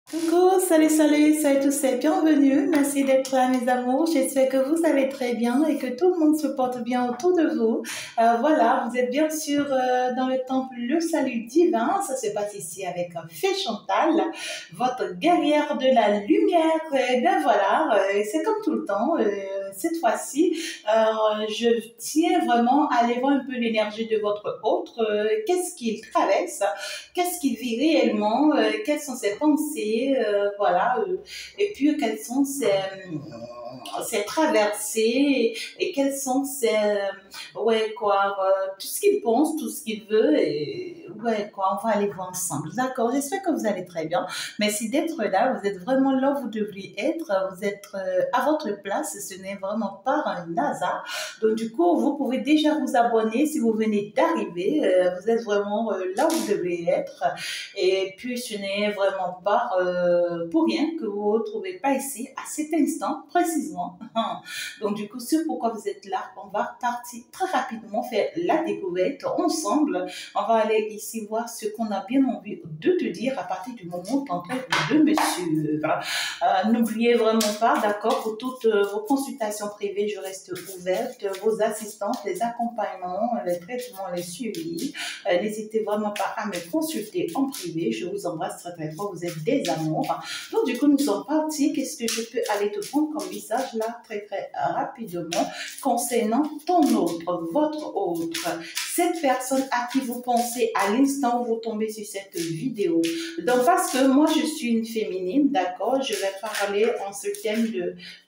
Coucou, salut tous et bienvenue. Merci d'être là, mes amours. J'espère que vous allez très bien et que tout le monde se porte bien autour de vous. Voilà, vous êtes bien sûr dans le temple Le Salut Divin. Ça se passe ici avec Fée Chantal, votre guerrière de la lumière. Et bien voilà, c'est comme tout le temps. Cette fois-ci, je tiens vraiment à aller voir un peu l'énergie de votre hôte. Qu'est-ce qu'il traverse? Qu'est-ce qu'il vit réellement? Quelles sont ses pensées? Voilà. Et puis, quelles sont ses traversées et quelles sont ouais, quoi, tout ce qu'il pense, tout ce qu'il veut. Et, ouais, quoi, on va aller voir ensemble. D'accord, j'espère que vous allez très bien. Merci d'être là. Vous êtes vraiment là où vous devriez être. Vous êtes à votre place. Ce n'est vraiment pas un hasard. Donc, du coup, vous pouvez déjà vous abonner si vous venez d'arriver. Vous êtes vraiment là où vous devez être. Et puis, ce n'est vraiment pas pour rien que vous ne vous retrouvez pas ici à cet instant précisément. Donc, du coup, c'est pourquoi vous êtes là. On va partir très rapidement faire la découverte ensemble. On va aller ici voir ce qu'on a bien envie de te dire à partir du moment où tu es en train de me suivre. N'oubliez vraiment pas, d'accord, pour toutes vos consultations privées, je reste ouverte. Vos assistantes, les accompagnements, les traitements, les suivis. N'hésitez vraiment pas à me consulter en privé. Je vous embrasse très très fort. Vous êtes des amours. Donc, du coup, nous sommes partis. Qu'est-ce que je peux aller te prendre comme message là, très très rapidement, concernant ton autre, votre autre, cette personne à qui vous pensez à l'instant où vous tombez sur cette vidéo. Donc, parce que moi, je suis une féminine, d'accord, je vais parler en ce thème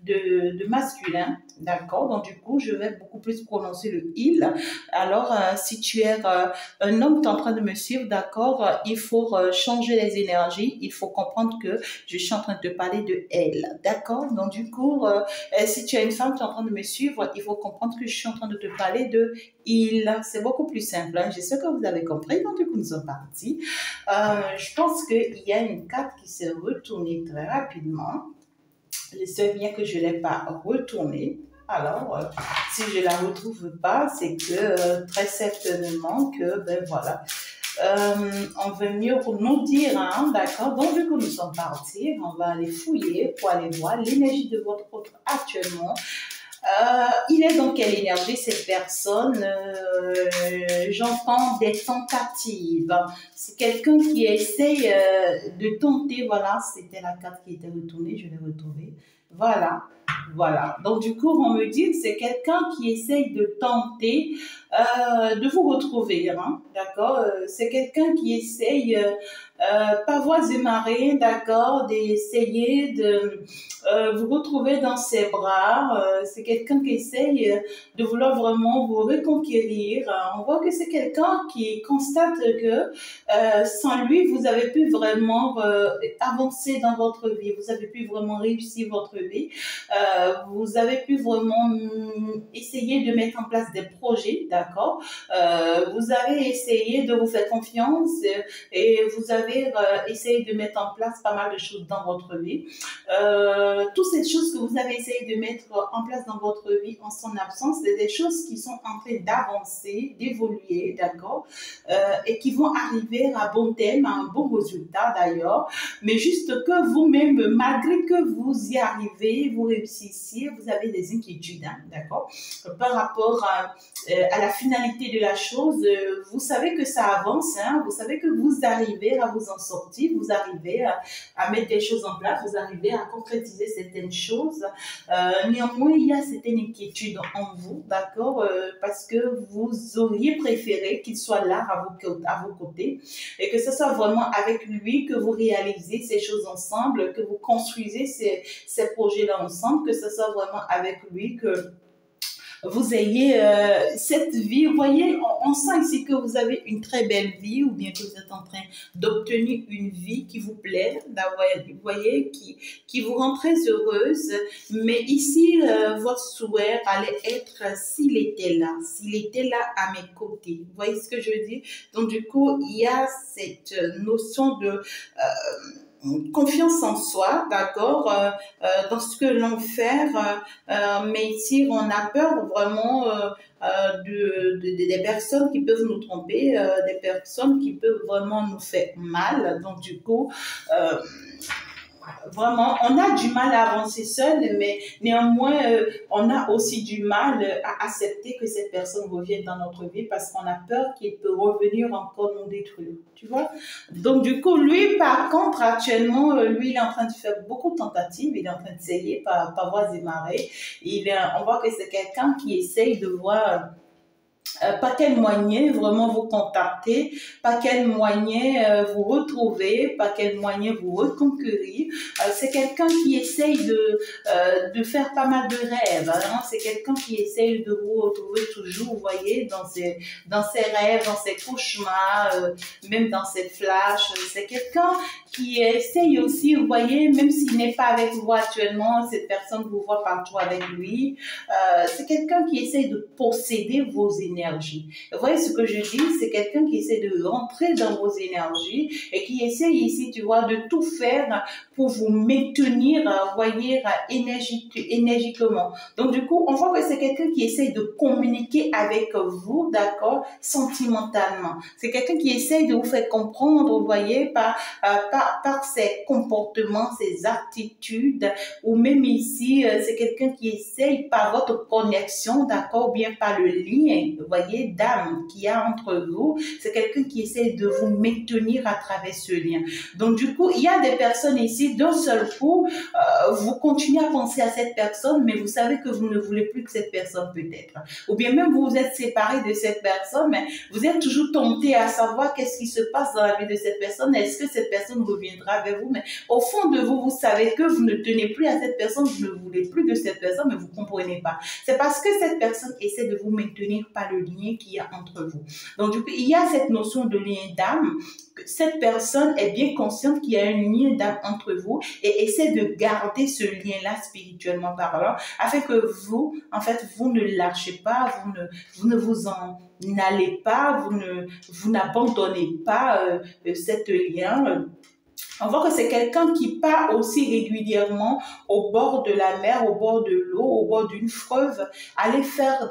de masculin, d'accord. Donc, du coup, je vais beaucoup plus prononcer le il. Alors, si tu es un homme qui est en train de me suivre, d'accord, il faut changer les énergies, il faut comprendre que je suis en train de te parler de elle, d'accord. Donc, du coup, si tu es une femme qui est en train de me suivre, il faut comprendre que je suis en train de te parler de il. C'est beaucoup plus simple, hein. Je sais que vous avez compris. Donc, du coup, nous sommes partis. Je pense qu'il y a une carte qui s'est retournée très rapidement. J'espère bien que je ne l'ai pas retournée. Alors, si je ne la retrouve pas, c'est que très certainement que, ben voilà, on veut mieux pour nous dire, hein, d'accord. Donc, vu que nous sommes partis, on va aller fouiller pour aller voir l'énergie de votre autre actuellement. Il est dans quelle énergie cette personne? J'entends des tentatives. C'est quelqu'un qui essaye de tenter. Voilà, c'était la carte qui était retournée. Je l'ai retrouvée. Voilà, voilà. Donc, du coup, on me dit que c'est quelqu'un qui essaye de tenter de vous retrouver. Hein, d'accord. C'est quelqu'un qui essaye, par voie de marée, d'accord, d'essayer de vous retrouver dans ses bras. C'est quelqu'un qui essaye de vouloir vraiment vous reconquérir. On voit que c'est quelqu'un qui constate que sans lui, vous avez pu vraiment avancer dans votre vie. Vous avez pu vraiment réussir votre vie. Vous avez pu vraiment essayer de mettre en place des projets, d'accord. Vous avez essayé de vous faire confiance et vous avez essayé de mettre en place pas mal de choses dans votre vie. Toutes ces choses que vous avez essayé de mettre en place dans votre vie en son absence, c'est des choses qui sont en train d'avancer, d'évoluer, d'accord, et qui vont arriver à bon terme, à un bon résultat d'ailleurs, mais juste que vous-même, malgré que vous y arrivez, vous réussissiez, vous avez des inquiétudes, hein, d'accord, par rapport à la finalité de la chose. Vous savez que ça avance, hein, vous savez que vous arrivez à vous en sortir, vous arrivez à mettre des choses en place, vous arrivez à concrétiser certaines choses. Néanmoins, il y a certaines inquiétudes en vous, d'accord, parce que vous auriez préféré qu'il soit là à vos côtés et que ce soit vraiment avec lui que vous réalisez ces choses ensemble, que vous construisez ces projets-là ensemble, que ce soit vraiment avec lui que vous ayez cette vie. Vous voyez, on sent ici que vous avez une très belle vie ou bien que vous êtes en train d'obtenir une vie qui vous plaît, vous voyez, qui vous rend très heureuse. Mais ici, votre souhait allait être s'il était là à mes côtés. Vous voyez ce que je veux dire? Donc, du coup, il y a cette notion de confiance en soi, d'accord, dans ce que l'on fait, mais ici on a peur vraiment des personnes qui peuvent nous tromper, des personnes qui peuvent vraiment nous faire mal. Donc du coup, vraiment, on a du mal à avancer seul, mais néanmoins, on a aussi du mal à accepter que cette personne revienne dans notre vie parce qu'on a peur qu'il peut revenir encore nous détruire, tu vois. Donc, du coup, lui, par contre, actuellement, lui, il est en train de faire beaucoup de tentatives, il est en train d'essayer par voies et marées. On voit que c'est quelqu'un qui essaye de voir par quel moyen vraiment vous contacter, par quel moyen vous retrouver, par quel moyen vous reconquérir. C'est quelqu'un qui essaye de faire pas mal de rêves. Hein. C'est quelqu'un qui essaye de vous retrouver toujours, vous voyez, dans ses rêves, dans ses cauchemars, même dans ses flashs. C'est quelqu'un qui essaye aussi, vous voyez, même s'il n'est pas avec vous actuellement, cette personne vous voit partout avec lui. C'est quelqu'un qui essaye de posséder vos énergies. Vous voyez ce que je dis? C'est quelqu'un qui essaie de rentrer dans vos énergies et qui essaie ici, tu vois, de tout faire pour vous maintenir, vous voyez, énergiquement. Donc, du coup, on voit que c'est quelqu'un qui essaie de communiquer avec vous, d'accord, sentimentalement. C'est quelqu'un qui essaie de vous faire comprendre, vous voyez, par ses comportements, ses attitudes, ou même ici, c'est quelqu'un qui essaye par votre connexion, d'accord, ou bien par le lien, vous voyez, d'âme qu'il y a entre vous. C'est quelqu'un qui essaie de vous maintenir à travers ce lien. Donc, du coup, il y a des personnes ici, d'un seul coup, vous continuez à penser à cette personne, mais vous savez que vous ne voulez plus que cette personne peut-être. Ou bien même vous vous êtes séparé de cette personne, mais vous êtes toujours tenté à savoir qu'est-ce qui se passe dans la vie de cette personne. Est-ce que cette personne reviendra vers vous? Mais au fond de vous, vous savez que vous ne tenez plus à cette personne, vous ne voulez plus de cette personne, mais vous ne comprenez pas. C'est parce que cette personne essaie de vous maintenir par le lien qu'il y a entre vous. Donc, du coup, il y a cette notion de lien d'âme. Cette personne est bien consciente qu'il y a un lien d'âme entre vous et essaie de garder ce lien-là spirituellement parlant afin que vous, en fait, vous ne lâchez pas, vous ne vous en n'allez pas, vous n'abandonnez pas cet lien. On voit que c'est quelqu'un qui part aussi régulièrement au bord de la mer, au bord de l'eau, au bord d'une fleuve, aller faire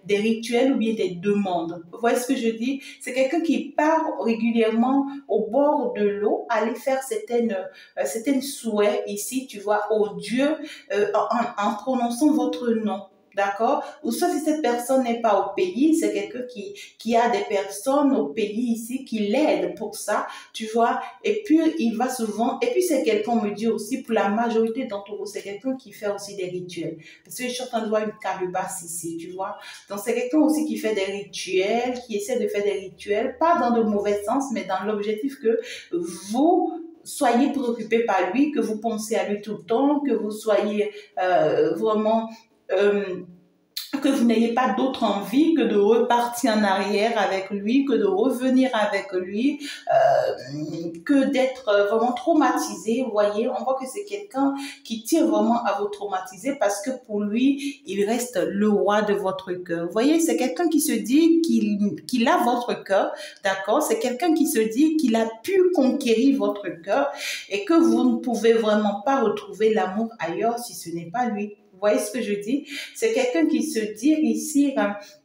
des rituels ou bien des demandes. Vous voyez ce que je dis? C'est quelqu'un qui part régulièrement au bord de l'eau, aller faire certaines souhaits ici, tu vois, au Dieu, en prononçant votre nom. D'accord? Ou sauf si cette personne n'est pas au pays, c'est quelqu'un qui a des personnes au pays ici qui l'aident pour ça, tu vois. Et puis, il va souvent, et puis c'est quelqu'un, on me dit aussi, pour la majorité d'entre vous, c'est quelqu'un qui fait aussi des rituels. Parce que je suis en train de voir une calebasse ici, tu vois. Donc, c'est quelqu'un aussi qui fait des rituels, qui essaie de faire des rituels, pas dans de mauvais sens, mais dans l'objectif que vous soyez préoccupé par lui, que vous pensez à lui tout le temps, que vous soyez vraiment que vous n'ayez pas d'autre envie que de repartir en arrière avec lui, que de revenir avec lui, que d'être vraiment traumatisé. Vous voyez, on voit que c'est quelqu'un qui tient vraiment à vous traumatiser parce que pour lui, il reste le roi de votre cœur. Vous voyez, c'est quelqu'un qui se dit qu'il a votre cœur, d'accord? C'est quelqu'un qui se dit qu'il a pu conquérir votre cœur et que vous ne pouvez vraiment pas retrouver l'amour ailleurs si ce n'est pas lui. Vous voyez ce que je dis? C'est quelqu'un qui se dit ici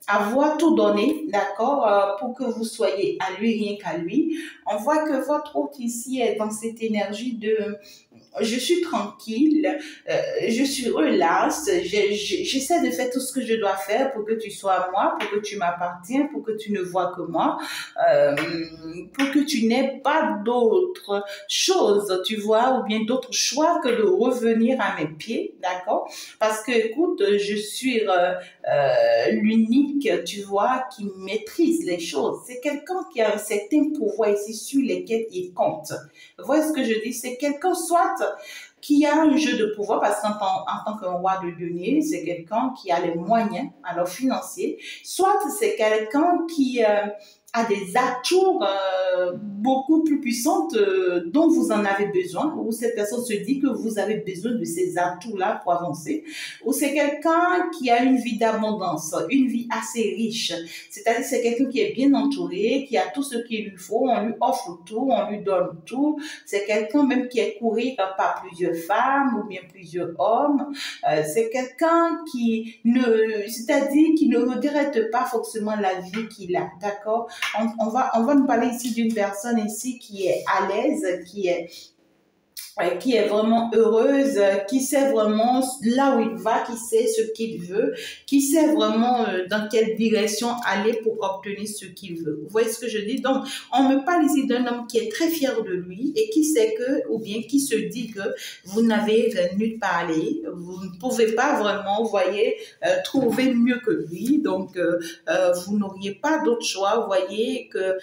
avoir tout donné, d'accord, pour que vous soyez à lui, rien qu'à lui. On voit que votre hôte ici est dans cette énergie de je suis tranquille, je suis relax, j'essaie de faire tout ce que je dois faire pour que tu sois à moi, pour que tu m'appartiens, pour que tu ne vois que moi, pour que tu n'aies pas d'autres choses, tu vois, ou bien d'autres choix que de revenir à mes pieds, d'accord? Parce que, écoute, je suis l'unique, tu vois, qui maîtrise les choses. C'est quelqu'un qui a un certain pouvoir ici sur lesquels il compte. Vous voyez ce que je dis? C'est quelqu'un soit qui a un jeu de pouvoir, parce qu'en tant que roi de denier, c'est quelqu'un qui a les moyens, alors financiers, soit c'est quelqu'un qui a des atouts beaucoup plus puissants dont vous en avez besoin, ou cette personne se dit que vous avez besoin de ces atouts-là pour avancer, ou c'est quelqu'un qui a une vie d'abondance, une vie assez riche, c'est-à-dire c'est quelqu'un qui est bien entouré, qui a tout ce qu'il lui faut, on lui offre tout, on lui donne tout, c'est quelqu'un même qui est couru par plusieurs femmes ou bien plusieurs hommes, c'est quelqu'un qui c'est-à-dire qui ne regrette pas forcément la vie qu'il a, d'accord? On va nous parler ici d'une personne ici qui est à l'aise, qui est vraiment heureuse, qui sait vraiment là où il va, qui sait ce qu'il veut, qui sait vraiment dans quelle direction aller pour obtenir ce qu'il veut. Vous voyez ce que je dis? Donc, on me parle ici d'un homme qui est très fier de lui et qui sait que, ou bien qui se dit que vous n'avez nulle part à aller, vous ne pouvez pas vraiment, vous voyez, trouver mieux que lui. Donc, vous n'auriez pas d'autre choix, vous voyez, que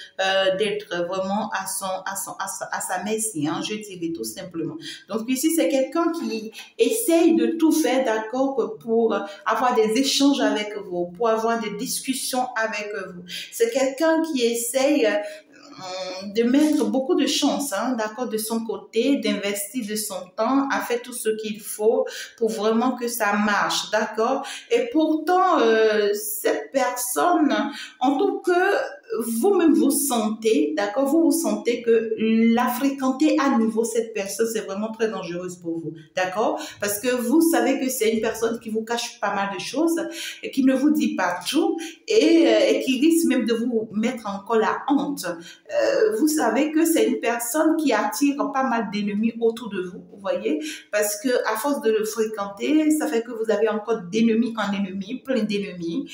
d'être vraiment à sa merci, hein, je dirais tout simplement. Donc ici, c'est quelqu'un qui essaye de tout faire, d'accord, pour avoir des échanges avec vous, pour avoir des discussions avec vous. C'est quelqu'un qui essaye de mettre beaucoup de chance, hein, d'accord, de son côté, d'investir de son temps, à faire tout ce qu'il faut pour vraiment que ça marche, d'accord. Et pourtant, cette personne, en tout cas, vous-même vous sentez, d'accord, vous vous sentez que la fréquenter à nouveau cette personne, c'est vraiment très dangereuse pour vous, d'accord, parce que vous savez que c'est une personne qui vous cache pas mal de choses et qui ne vous dit pas tout et qui risque même de vous mettre encore la honte. Vous savez que c'est une personne qui attire pas mal d'ennemis autour de vous, vous voyez, parce que à force de le fréquenter, ça fait que vous avez encore d'ennemis en ennemis, plein d'ennemis,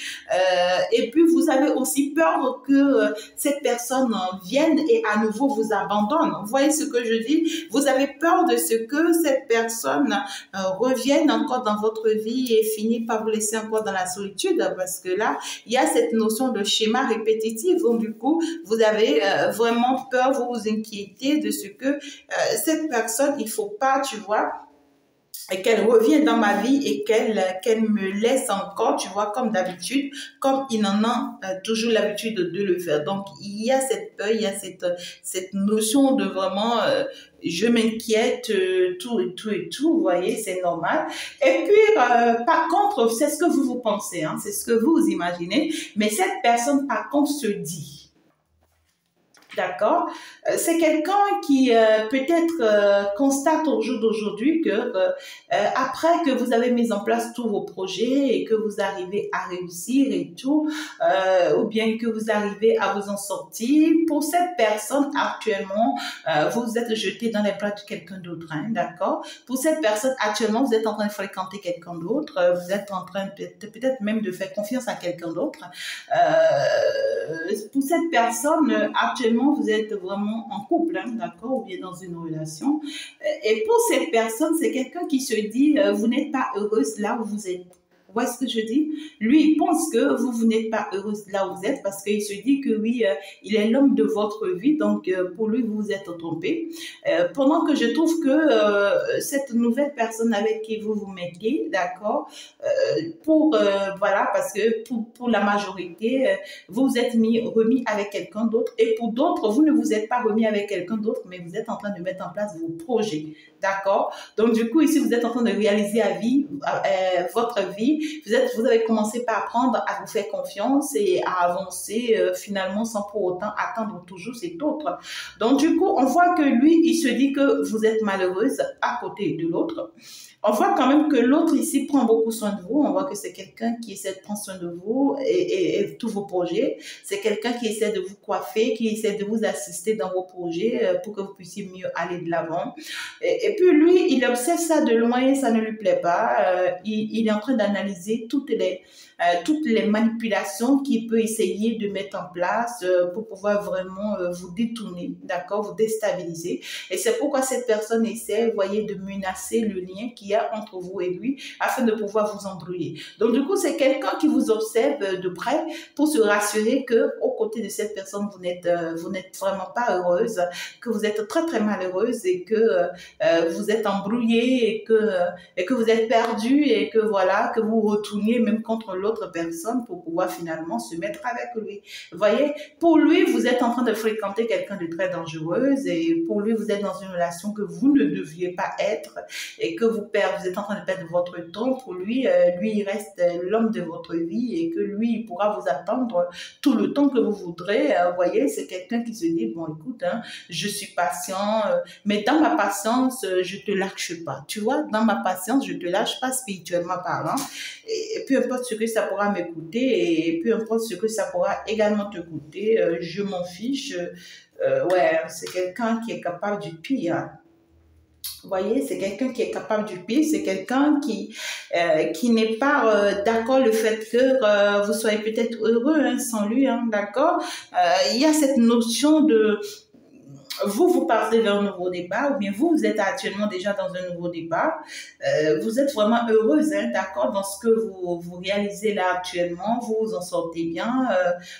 et puis vous avez aussi peur que cette personne vienne et à nouveau vous abandonne. Vous voyez ce que je dis? Vous avez peur de ce que cette personne revienne encore dans votre vie et finisse par vous laisser encore dans la solitude, parce que là, il y a cette notion de schéma répétitif. Donc du coup, vous avez vraiment peur, vous vous inquiétez de ce que cette personne, il faut pas, tu vois, et qu'elle revienne dans ma vie et qu'elle me laisse encore, tu vois, comme d'habitude, comme il en a toujours l'habitude de le faire. Donc, il y a cette peur, il y a cette notion de vraiment, je m'inquiète, tout et tout et tout, vous voyez, c'est normal. Et puis, par contre, c'est ce que vous pensez, hein, c'est ce que vous imaginez, mais cette personne, par contre, se dit, d'accord. C'est quelqu'un qui peut-être constate au jour d'aujourd'hui que après que vous avez mis en place tous vos projets et que vous arrivez à réussir et tout, ou bien que vous arrivez à vous en sortir, pour cette personne actuellement, vous vous êtes jeté dans les bras de quelqu'un d'autre, hein, d'accord. Pour cette personne actuellement, vous êtes en train de fréquenter quelqu'un d'autre, vous êtes en train peut-être même de faire confiance à quelqu'un d'autre. Pour cette personne actuellement, vous êtes vraiment en couple, hein, d'accord, ou bien dans une relation. Et pour cette personne, c'est quelqu'un qui se dit, vous n'êtes pas heureuse là où vous êtes. Vous voyez ce que je dis? Lui, il pense que vous n'êtes pas heureuse là où vous êtes parce qu'il se dit que oui, il est l'homme de votre vie, donc pour lui, vous vous êtes trompé. Pendant que je trouve que cette nouvelle personne avec qui vous vous mettez, d'accord, voilà, parce que pour la majorité, vous vous êtes remis avec quelqu'un d'autre et pour d'autres, vous ne vous êtes pas remis avec quelqu'un d'autre, mais vous êtes en train de mettre en place vos projets, d'accord? Donc, du coup, ici, vous êtes en train de réaliser votre vie. Vous avez commencé par apprendre à vous faire confiance et à avancer finalement sans pour autant attendre toujours cet autre. Donc, du coup, on voit que lui, il se dit que vous êtes malheureuse à côté de l'autre. On voit quand même que l'autre ici prend beaucoup soin de vous. On voit que c'est quelqu'un qui essaie de prendre soin de vous et tous vos projets. C'est quelqu'un qui essaie de vous coiffer, qui essaie de vous assister dans vos projets pour que vous puissiez mieux aller de l'avant. Et puis lui, il observe ça de loin et ça ne lui plaît pas. Il est en train d'analyser toutes les manipulations qu'il peut essayer de mettre en place pour pouvoir vraiment vous détourner, d'accord, vous déstabiliser. Et c'est pourquoi cette personne essaie, vous voyez, de menacer le lien qu'il y a entre vous et lui afin de pouvoir vous embrouiller. Donc, du coup, c'est quelqu'un qui vous observe de près pour se rassurer que aux côtés de cette personne, vous n'êtes vraiment pas heureuse, que vous êtes très, très malheureuse et que vous êtes embrouillée et que vous êtes perdu et que voilà, que vous retourniez même contre l'autre personne pour pouvoir finalement se mettre avec lui. Vous voyez, pour lui, vous êtes en train de fréquenter quelqu'un de très dangereux et pour lui, vous êtes dans une relation que vous ne deviez pas être et que vous êtes en train de perdre votre temps. Pour lui, il reste l'homme de votre vie et que lui, il pourra vous attendre tout le temps que vous voudrez. Vous voyez, c'est quelqu'un qui se dit, bon, écoute, hein, je suis patient, mais dans ma patience, je te lâche pas. Tu vois, dans ma patience, je te lâche pas spirituellement parlant. Et peu importe ce que ça pourra m'écouter et peu importe ce que ça pourra également te coûter, je m'en fiche. Ouais, c'est quelqu'un qui est capable du pire. Vous voyez, c'est quelqu'un qui est capable du pire, c'est quelqu'un qui n'est pas d'accord le fait que vous soyez peut-être heureux hein, sans lui, hein, d'accord. Il y a cette notion de vous partez vers un nouveau départ, ou bien vous êtes actuellement déjà dans un nouveau départ, vous êtes vraiment heureuse, hein, d'accord, dans ce que vous réalisez là actuellement, vous vous en sortez bien,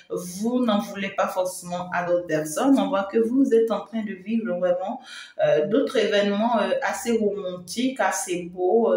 vous n'en voulez pas forcément à d'autres personnes, on voit que vous êtes en train de vivre vraiment d'autres événements assez romantiques, assez beaux,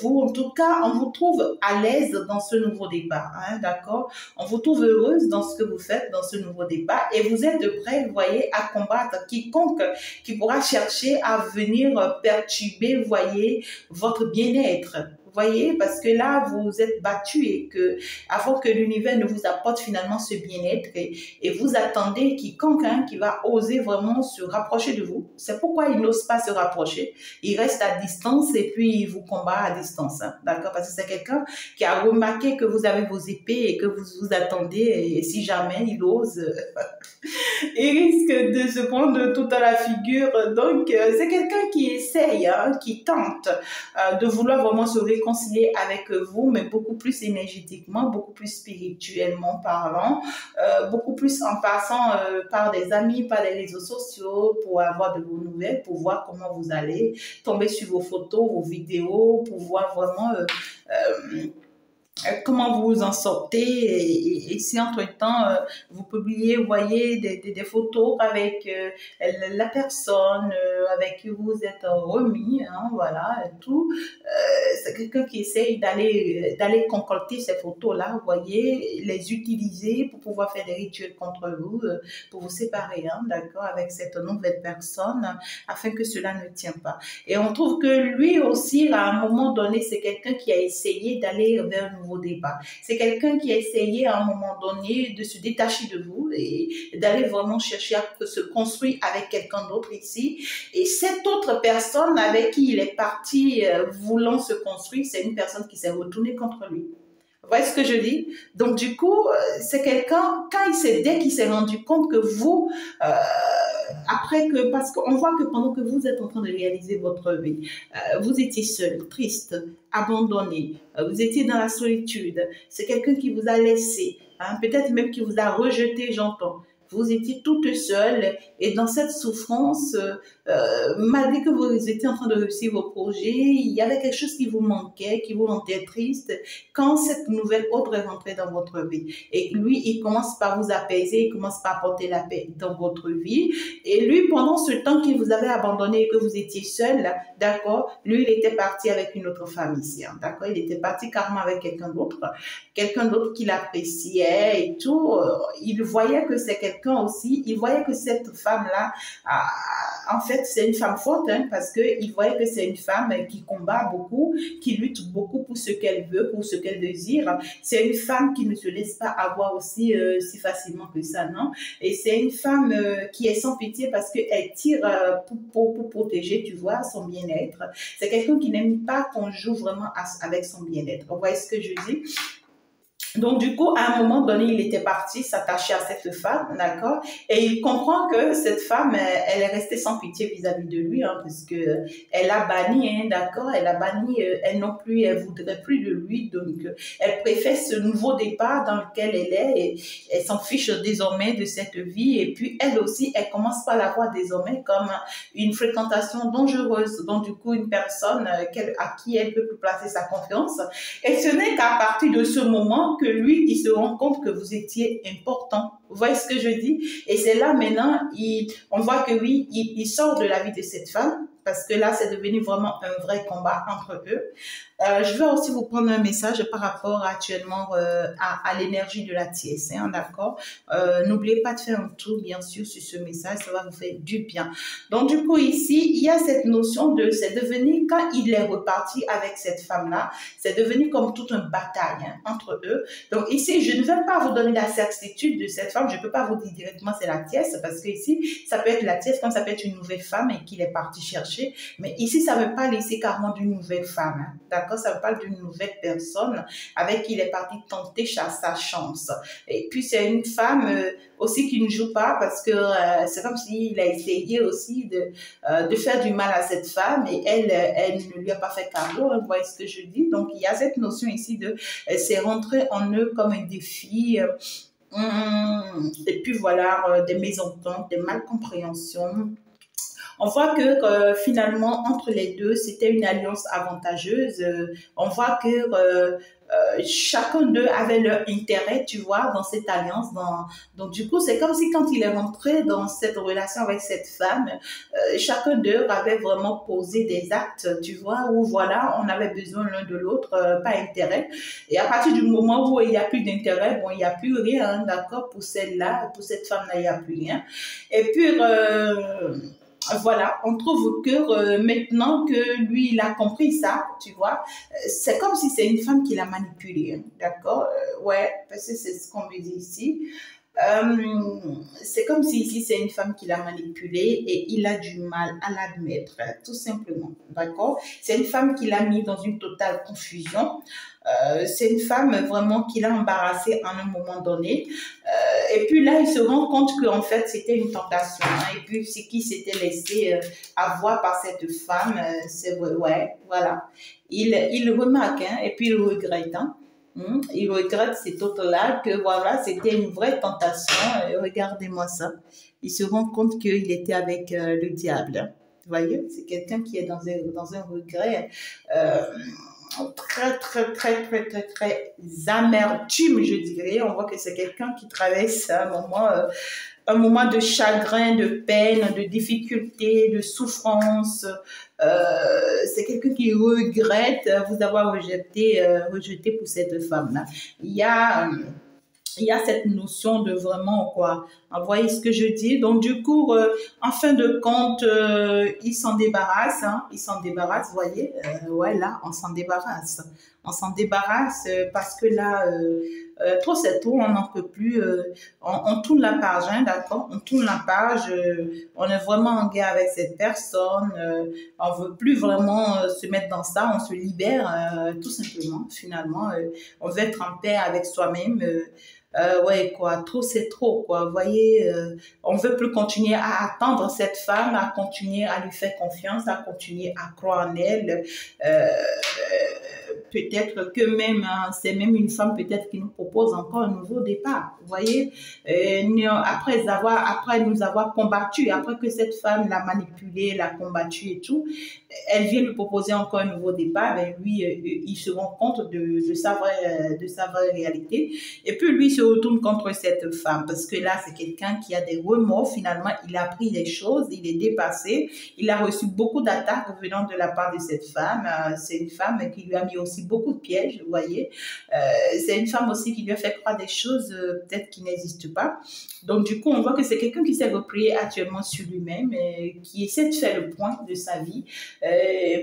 vous en tout cas, on vous trouve à l'aise dans ce nouveau départ, hein, d'accord, on vous trouve heureuse dans ce que vous faites dans ce nouveau départ et vous êtes prêt, vous voyez, à combattre quiconque qui pourra chercher à venir perturber, vous voyez, votre bien-être. Vous voyez, parce que là, vous êtes battu et que, avant que l'univers ne vous apporte finalement ce bien-être et vous attendez quiconque hein, qui va oser vraiment se rapprocher de vous. C'est pourquoi il n'ose pas se rapprocher. Il reste à distance et puis il vous combat à distance. Hein, d'accord? Parce que c'est quelqu'un qui a remarqué que vous avez vos épées et que vous vous attendez et si jamais il ose, il risque de se prendre tout à la figure. Donc, c'est quelqu'un qui essaye, hein, qui tente de vouloir vraiment se réconcilier avec vous, mais beaucoup plus énergétiquement, beaucoup plus spirituellement parlant, beaucoup plus en passant par des amis, par les réseaux sociaux pour avoir de vos nouvelles, pour voir comment vous allez, tomber sur vos photos, vos vidéos, pour voir vraiment comment vous vous en sortez et si entre-temps vous publiez, vous voyez des photos avec la personne avec qui vous êtes remis, hein, voilà, et tout. C'est quelqu'un qui essaye d'aller concocter ces photos-là, vous voyez, les utiliser pour pouvoir faire des rituels contre vous, pour vous séparer, hein, d'accord, avec cette nouvelle personne, afin que cela ne tient pas. Et on trouve que lui aussi, à un moment donné, c'est quelqu'un qui a essayé d'aller vers un nouveau débat. C'est quelqu'un qui a essayé à un moment donné de se détacher de vous et d'aller vraiment chercher à se construire avec quelqu'un d'autre ici. Et cette autre personne avec qui il est parti voulant se construire, c'est une personne qui s'est retournée contre lui. Vous voyez ce que je dis? Donc, du coup, c'est quelqu'un, dès qu'il s'est rendu compte que vous, parce qu'on voit que pendant que vous êtes en train de réaliser votre vie, vous étiez seul, triste, abandonné, vous étiez dans la solitude, c'est quelqu'un qui vous a laissé, hein, peut-être même qui vous a rejeté, j'entends. Vous étiez toute seule et dans cette souffrance, malgré que vous étiez en train de réussir vos projets, il y avait quelque chose qui vous manquait, qui vous rendait triste quand cette nouvelle autre est rentrée dans votre vie. Et lui, il commence par vous apaiser, il commence par apporter la paix dans votre vie. Et lui, pendant ce temps qu'il vous avait abandonné et que vous étiez seul, d'accord, lui, il était parti avec une autre femme ici, hein, d'accord, il était parti carrément avec quelqu'un d'autre qu'il appréciait et tout. Il voyait que c'est quelqu'un aussi, il voyait que cette femme-là, en fait, c'est une femme forte, hein, parce qu'il voyait que c'est une femme qui combat beaucoup, qui lutte beaucoup pour ce qu'elle veut, pour ce qu'elle désire. C'est une femme qui ne se laisse pas avoir aussi si facilement que ça, non? Et c'est une femme qui est sans pitié parce qu'elle tire pour protéger, tu vois, son bien-être. C'est quelqu'un qui n'aime pas qu'on joue vraiment avec son bien-être. Vous voyez ce que je dis? Donc, du coup, à un moment donné, il était parti s'attacher à cette femme, d'accord? Et il comprend que cette femme, elle est restée sans pitié vis-à-vis de lui, hein, parce que elle a banni, hein, d'accord? Elle a banni, elle non plus, elle voudrait plus de lui, donc elle préfère ce nouveau départ dans lequel elle est, et elle s'en fiche désormais de cette vie, et puis elle aussi, elle commence par la voir désormais comme une fréquentation dangereuse, donc du coup, une personne à qui elle peut plus placer sa confiance. Et ce n'est qu'à partir de ce moment que lui, il se rend compte que vous étiez important. Vous voyez ce que je dis? Et c'est là maintenant, on voit que oui, il sort de la vie de cette femme, parce que là, c'est devenu vraiment un vrai combat entre eux. Je vais aussi vous prendre un message par rapport actuellement à l'énergie de la tiesse, hein, d'accord? N'oubliez pas de faire un tour, bien sûr, sur ce message, ça va vous faire du bien. Donc, du coup, ici, il y a cette notion de, c'est devenu, quand il est reparti avec cette femme-là, c'est devenu comme toute une bataille, hein, entre eux. Donc, ici, je ne vais pas vous donner la certitude de cette femme, je ne peux pas vous dire directement c'est la tiesse, parce que ici, ça peut être la tiesse, comme ça peut être une nouvelle femme et qu'il est parti chercher. changer. Mais ici, ça ne veut pas laisser carrément d'une nouvelle femme, hein, d'accord? Ça veut pas d'une nouvelle personne avec qui il est parti tenter sa chance. Et puis, c'est une femme aussi qui ne joue pas parce que c'est comme s'il a essayé aussi de faire du mal à cette femme et elle ne lui a pas fait cadeau, hein, vous voyez ce que je dis? Donc, il y a cette notion ici de c'est rentré en eux comme un défi. Et puis voilà, des mésententes, des malcompréhensions. On voit que finalement, entre les deux, c'était une alliance avantageuse. On voit que chacun d'eux avait leur intérêt, tu vois, dans cette alliance. Donc, du coup, c'est comme si quand il est rentré dans cette relation avec cette femme, chacun d'eux avait vraiment posé des actes, tu vois, où voilà, on avait besoin l'un de l'autre, pas intérêt. Et à partir du moment où il n'y a plus d'intérêt, bon, il n'y a plus rien, d'accord, pour celle-là, pour cette femme-là, il n'y a plus rien. Et puis, voilà, on trouve que maintenant que lui, il a compris ça, tu vois, c'est comme si c'est une femme qui l'a manipulé, hein, d'accord? Ouais, parce que c'est ce qu'on me dit ici. C'est comme si ici, c'est une femme qui l'a manipulé et il a du mal à l'admettre, hein, tout simplement, d'accord? C'est une femme qui l'a mis dans une totale confusion. C'est une femme vraiment qui l'a embarrassé à un moment donné. Et puis là, il se rend compte qu'en fait, c'était une tentation. Hein, et puis, ce qui s'était laissé avoir par cette femme, c'est vrai, ouais, voilà. Il remarque, hein, et puis il regrette. Hein. Il regrette cet autre-là, que voilà, c'était une vraie tentation. Regardez-moi ça. Il se rend compte qu'il était avec le diable. Vous voyez, c'est quelqu'un qui est dans un regret. Très amertume, je dirais. On voit que c'est quelqu'un qui traverse un moment de chagrin, de peine, de difficulté, de souffrance. C'est quelqu'un qui regrette vous avoir rejeté pour cette femme-là. Il y a cette notion de vraiment quoi. Vous voyez ce que je dis? Donc du coup, en fin de compte, il s'en débarrasse. Hein, il s'en débarrasse, vous voyez? Ouais, là, on s'en débarrasse. On s'en débarrasse parce que là, trop c'est trop, on n'en peut plus. On tourne la page, hein, d'accord? On tourne la page. On est vraiment en guerre avec cette personne. On veut plus vraiment se mettre dans ça. On se libère, tout simplement. Finalement, on veut être en paix avec soi-même. Ouais, quoi, trop c'est trop, quoi. Vous voyez, on veut plus continuer à attendre cette femme, à continuer à lui faire confiance, à continuer à croire en elle. Peut-être que même, hein, c'est même une femme peut-être qui nous propose encore un nouveau départ. Vous voyez, après nous avoir combattu, après que cette femme l'a manipulée, l'a combattu et tout, elle vient lui proposer encore un nouveau départ. Ben lui, il se rend compte de sa vraie réalité. Et puis lui, il se retourne contre cette femme parce que là, c'est quelqu'un qui a des remords. Finalement, il a appris des choses, il est dépassé. Il a reçu beaucoup d'attaques venant de la part de cette femme. C'est une femme qui lui a mis aussi beaucoup de pièges, vous voyez. C'est une femme aussi qui lui a fait croire des choses peut-être qui n'existent pas. Donc, du coup, on voit que c'est quelqu'un qui s'est replié actuellement sur lui-même, qui essaie de faire le point de sa vie,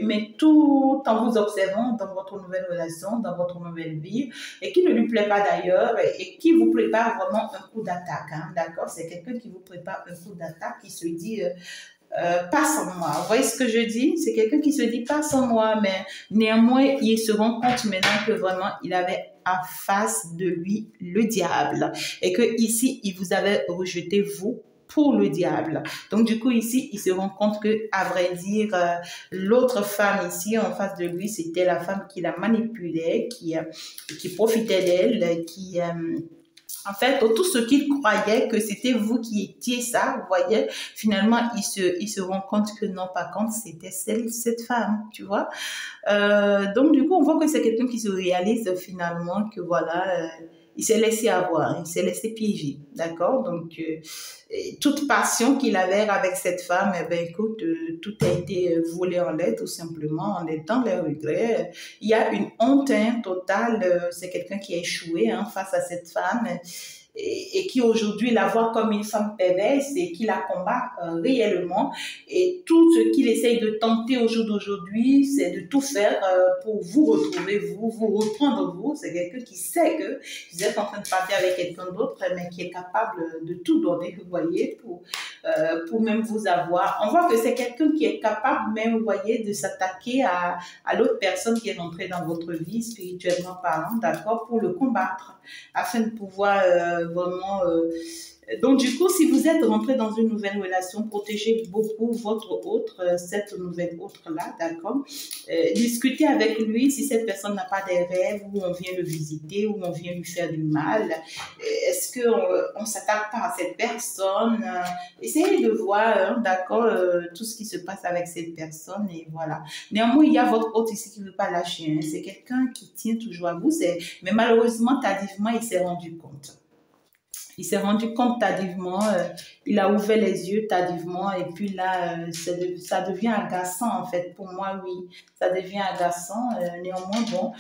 mais tout en vous observant dans votre nouvelle relation, dans votre nouvelle vie, et qui ne lui plaît pas d'ailleurs, et qui vous prépare vraiment un coup d'attaque. Hein, d'accord? C'est quelqu'un qui vous prépare un coup d'attaque, qui se dit... pas sans moi. Vous voyez ce que je dis? C'est quelqu'un qui se dit pas sans moi, mais néanmoins, il se rend compte maintenant que vraiment, il avait en face de lui le diable. Et que ici, il vous avait rejeté, vous, pour le diable. Donc, du coup, ici, il se rend compte que, à vrai dire, l'autre femme ici, en face de lui, c'était la femme qui la manipulait, qui profitait d'elle, en fait, tout ce qu'il croyait que c'était vous qui étiez ça, vous voyez, finalement, il se rend compte que non, par contre, c'était cette femme, tu vois. Donc, du coup, on voit que c'est quelqu'un qui se réalise finalement que voilà, il s'est laissé avoir, il s'est laissé piéger, d'accord? Donc, toute passion qu'il avait avec cette femme, eh ben, écoute, tout a été volé en l'air, tout simplement, en étant les regrets. Il y a une honte hein, totale, c'est quelqu'un qui a échoué hein, face à cette femme. et qui aujourd'hui la voit comme une femme perverse et qui la combat réellement. Et tout ce qu'il essaye de tenter au jour d'aujourd'hui, c'est de tout faire pour vous retrouver, vous reprendre vous. C'est quelqu'un qui sait que vous êtes en train de partir avec quelqu'un d'autre, mais qui est capable de tout donner, vous voyez, pour même vous avoir. On voit que c'est quelqu'un qui est capable même, vous voyez, de s'attaquer à l'autre personne qui est rentrée dans votre vie, spirituellement parlant, d'accord, pour le combattre, afin de pouvoir vraiment... donc, du coup, si vous êtes rentré dans une nouvelle relation, protégez beaucoup votre autre, cette nouvelle autre-là, d'accord? Discutez avec lui si cette personne n'a pas des rêves, où on vient le visiter, où on vient lui faire du mal. Est-ce qu'on ne s'attaque pas à cette personne? Essayez de voir, hein, d'accord, tout ce qui se passe avec cette personne, et voilà. Néanmoins, il y a votre autre ici qui ne veut pas lâcher. Hein. C'est quelqu'un qui tient toujours à vous, mais malheureusement, tardivement, il s'est rendu compte. Il s'est rendu compte tardivement, il a ouvert les yeux tardivement et puis là, ça devient agaçant en fait. Pour moi, oui, ça devient agaçant. Néanmoins, bon,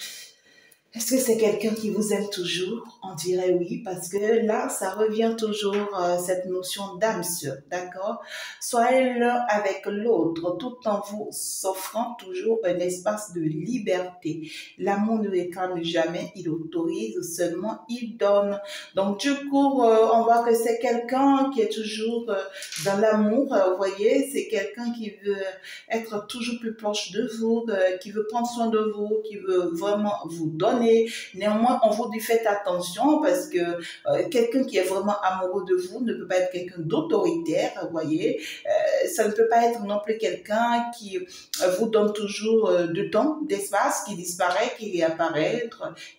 est-ce que c'est quelqu'un qui vous aime toujours? On dirait oui, parce que là, ça revient toujours cette notion d'âme sœur, d'accord? Soyez l'un avec l'autre, tout en vous s'offrant toujours un espace de liberté. L'amour ne réclame jamais, il autorise, seulement il donne. Donc, du coup, on voit que c'est quelqu'un qui est toujours dans l'amour, vous voyez, c'est quelqu'un qui veut être toujours plus proche de vous, qui veut prendre soin de vous, qui veut vraiment vous donner. Néanmoins, on vous dit faites attention parce que quelqu'un qui est vraiment amoureux de vous ne peut pas être quelqu'un d'autoritaire, vous voyez. Ça ne peut pas être non plus quelqu'un qui vous donne toujours de temps, d'espace, qui disparaît, qui réapparaît.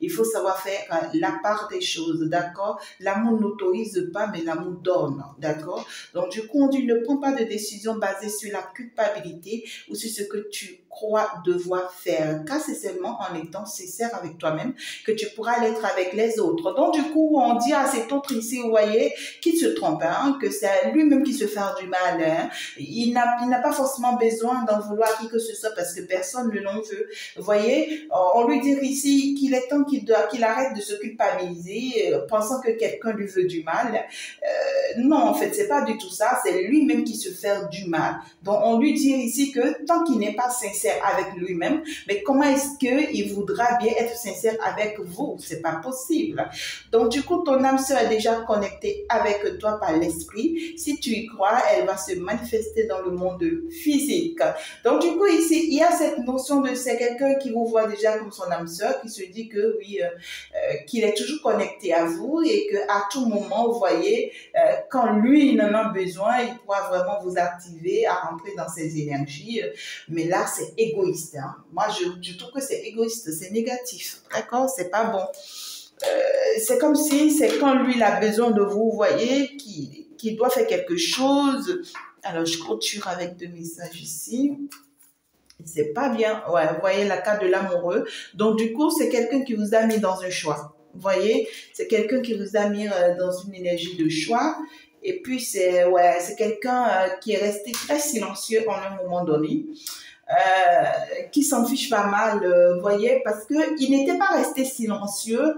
Il faut savoir faire la part des choses, d'accord? L'amour n'autorise pas, mais l'amour donne, d'accord? Donc, du coup, on dit ne prends pas de décision basée sur la culpabilité ou sur ce que tu crois devoir faire, car c'est seulement en étant sincère avec toi-même que tu pourras l'être avec les autres. Donc, du coup, on dit à cet autre ici, vous voyez, qui se trompe, hein, que c'est lui-même qui se fait du mal. Hein. Il n'a pas forcément besoin d'en vouloir à qui que ce soit parce que personne ne l'en veut. Vous voyez, on lui dit ici qu'il est temps qu'il arrête de se culpabiliser, pensant que quelqu'un lui veut du mal. Non, en fait, c'est pas du tout ça. C'est lui-même qui se fait du mal. Donc, on lui dit ici que tant qu'il n'est pas sincère avec lui-même, mais comment est-ce qu'il voudra bien être sincère avec vous? C'est pas possible. Donc, du coup, ton âme sœur est déjà connectée avec toi par l'esprit. Si tu y crois, elle va se manifester dans le monde physique. Donc, du coup, ici, il y a cette notion de c'est quelqu'un qui vous voit déjà comme son âme sœur, qui se dit que oui, qu'il est toujours connecté à vous et qu'à tout moment, vous voyez, quand lui, il en a besoin, il pourra vraiment vous activer à rentrer dans ses énergies. Mais là, c'est égoïste. Hein. Moi, je trouve que c'est égoïste, c'est négatif. D'accord? C'est pas bon. C'est comme si c'est quand lui, il a besoin de vous, vous voyez, qu'il doit faire quelque chose. Alors, je clôture avec 2 messages ici. C'est pas bien. Ouais, vous voyez la carte de l'amoureux. Donc, du coup, c'est quelqu'un qui vous a mis dans un choix. Vous voyez, c'est quelqu'un qui vous a mis dans une énergie de choix. Et puis, c'est quelqu'un qui est resté très silencieux en un moment donné. Qui s'en fiche pas mal, vous voyez, parce qu'il n'était pas resté silencieux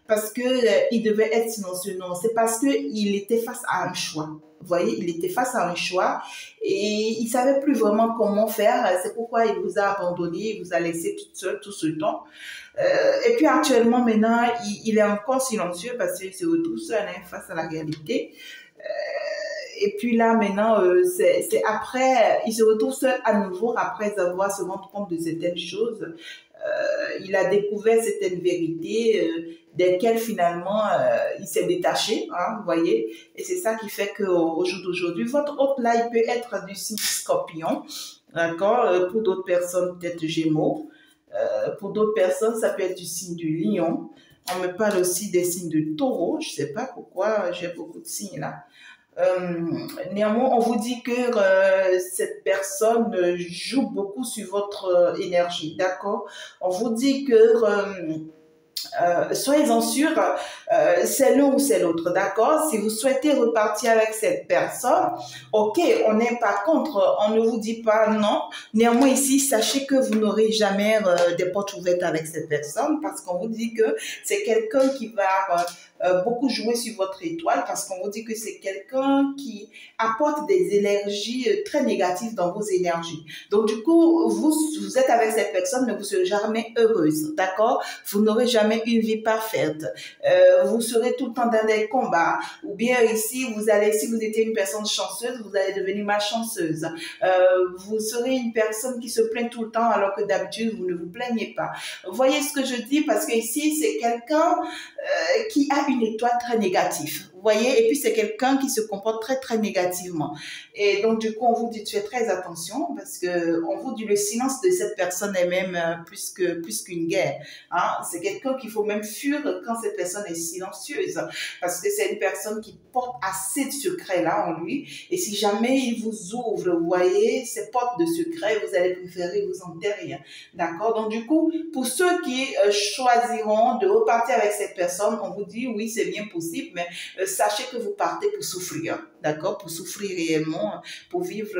parce qu'il devait être silencieux, non, c'est parce qu'il était face à un choix. Vous voyez, il était face à un choix et il ne savait plus vraiment comment faire. C'est pourquoi il vous a abandonné, il vous a laissé toute seule tout ce temps. Et puis actuellement, maintenant, il est encore silencieux parce qu'il se retrouve seul face à la réalité. Et puis là, maintenant, c'est après, il se retrouve seul à nouveau après avoir se rendu compte de certaines choses. Il a découvert certaines vérités desquelles finalement il s'est détaché, hein, vous voyez. Et c'est ça qui fait qu'au jour d'aujourd'hui, votre hôte là, il peut être du signe scorpion, d'accord. Pour d'autres personnes, peut-être gémeaux. Pour d'autres personnes, ça peut être du signe du lion. On me parle aussi des signes de taureau. Je ne sais pas pourquoi j'ai beaucoup de signes là. Néanmoins, on vous dit que cette personne joue beaucoup sur votre énergie, d'accord? On vous dit que soyez-en sûrs, c'est l'un ou c'est l'autre, d'accord? Si vous souhaitez repartir avec cette personne, ok, on n'est pas contre, on ne vous dit pas non. Néanmoins, ici, sachez que vous n'aurez jamais des portes ouvertes avec cette personne parce qu'on vous dit que c'est quelqu'un qui va beaucoup jouer sur votre étoile parce qu'on vous dit que c'est quelqu'un qui apporte des énergies très négatives dans vos énergies. Donc, du coup, vous êtes avec cette personne, mais vous serez jamais heureuse, d'accord? Vous n'aurez jamais une vie parfaite. Vous serez tout le temps dans des combats. Ou bien ici, si vous étiez une personne chanceuse, vous allez devenir malchanceuse. Vous serez une personne qui se plaint tout le temps alors que d'habitude, vous ne vous plaignez pas. Vous voyez ce que je dis? Parce que ici, c'est quelqu'un qui a une étoile très négative. Vous voyez? Et puis, c'est quelqu'un qui se comporte très, très négativement. Et donc, du coup, on vous dit de faire très attention parce que on vous dit le silence de cette personne est même plus qu'une guerre. Hein? C'est quelqu'un qu'il faut même fuir quand cette personne est silencieuse parce que c'est une personne qui porte assez de secrets là en lui. Et si jamais il vous ouvre, vous voyez, ces portes de secrets, vous allez préférer vous enterrer. D'accord? Donc, du coup, pour ceux qui choisiront de repartir avec cette personne, on vous dit oui, c'est bien possible, mais sachez que vous partez pour souffrir, d'accord, pour souffrir réellement, pour vivre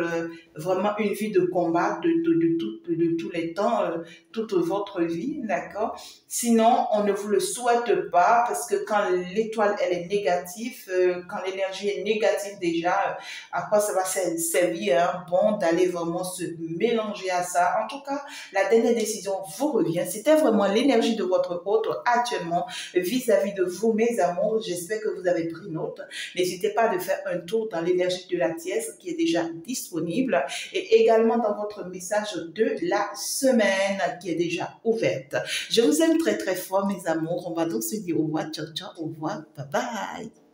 vraiment une vie de combat de tous les temps, toute votre vie, d'accord. Sinon, on ne vous le souhaite pas parce que quand l'étoile elle est négative, quand l'énergie est négative déjà, à quoi ça va servir, hein, bon, d'aller vraiment se mélanger à ça. En tout cas, la dernière décision vous revient. C'était vraiment l'énergie de votre hôte actuellement vis-à-vis de vous, mes amours. J'espère que vous avez pris note. N'hésitez pas de faire un tour dans l'énergie de la pièce qui est déjà disponible et également dans votre message de la semaine qui est déjà ouverte. Je vous aime très très fort, mes amours. On va donc se dire au revoir, ciao ciao, au revoir, bye bye.